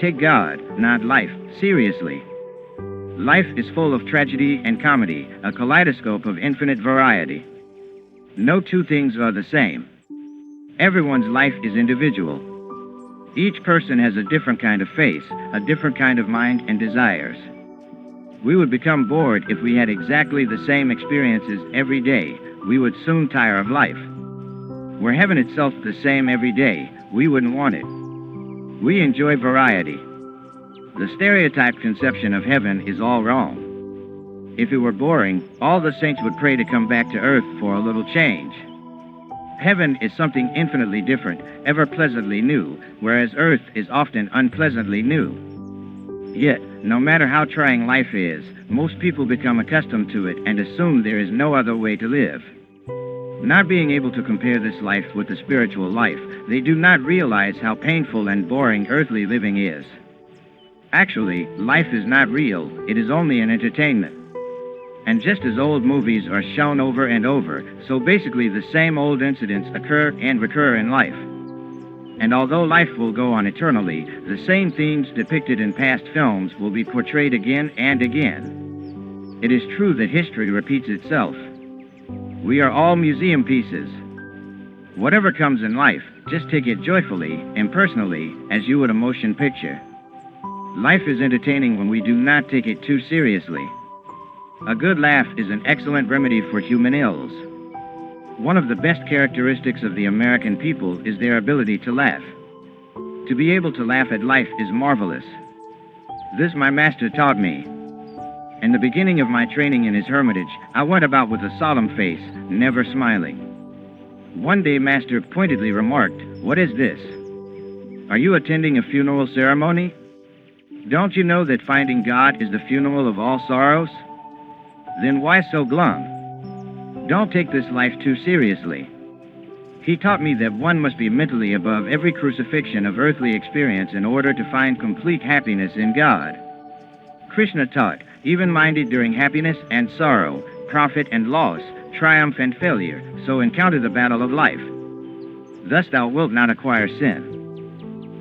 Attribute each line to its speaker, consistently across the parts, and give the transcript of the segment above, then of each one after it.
Speaker 1: Take God, not life, seriously. Life is full of tragedy and comedy, a kaleidoscope of infinite variety. No two things are the same. Everyone's life is individual. Each person has a different kind of face, a different kind of mind and desires. We would become bored if we had exactly the same experiences every day. We would soon tire of life. Were heaven itself the same every day, we wouldn't want it. We enjoy variety. The stereotyped conception of heaven is all wrong. If it were boring, all the saints would pray to come back to earth for a little change. Heaven is something infinitely different, ever pleasantly new, whereas earth is often unpleasantly new. Yet, no matter how trying life is, most people become accustomed to it and assume there is no other way to live. Not being able to compare this life with the spiritual life, they do not realize how painful and boring earthly living is. Actually, life is not real, it is only an entertainment. And just as old movies are shown over and over, so basically the same old incidents occur and recur in life. And although life will go on eternally, the same themes depicted in past films will be portrayed again and again. It is true that history repeats itself. We are all museum pieces. Whatever comes in life, just take it joyfully, impersonally, as you would a motion picture. Life is entertaining when we do not take it too seriously. A good laugh is an excellent remedy for human ills. One of the best characteristics of the American people is their ability to laugh. To be able to laugh at life is marvelous. This my master taught me. In the beginning of my training in his hermitage, I went about with a solemn face, never smiling. One day master pointedly remarked, "What is this? Are you attending a funeral ceremony? Don't you know that finding God is the funeral of all sorrows? Then why so glum? Don't take this life too seriously." He taught me that one must be mentally above every crucifixion of earthly experience in order to find complete happiness in God. Krishna taught, even-minded during happiness and sorrow, profit and loss, triumph and failure, so encounter the battle of life. Thus thou wilt not acquire sin.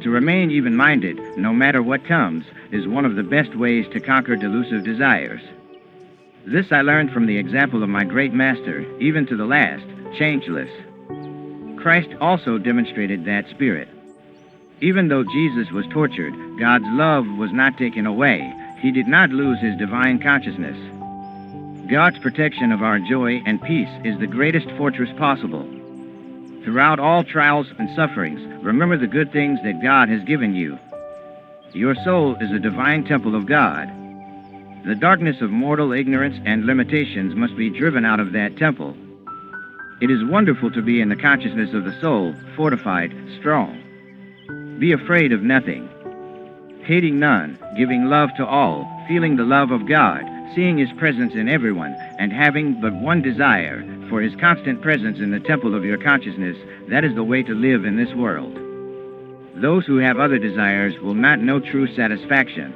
Speaker 1: To remain even-minded, no matter what comes, is one of the best ways to conquer delusive desires. This I learned from the example of my great master, even to the last, changeless. Christ also demonstrated that spirit. Even though Jesus was tortured, God's love was not taken away. He did not lose his divine consciousness. God's protection of our joy and peace is the greatest fortress possible. Throughout all trials and sufferings, remember the good things that God has given you. Your soul is a divine temple of God. The darkness of mortal ignorance and limitations must be driven out of that temple. It is wonderful to be in the consciousness of the soul, fortified, strong. Be afraid of nothing. Hating none, giving love to all, feeling the love of God, seeing his presence in everyone, and having but one desire, for his constant presence in the temple of your consciousness, that is the way to live in this world. Those who have other desires will not know true satisfaction.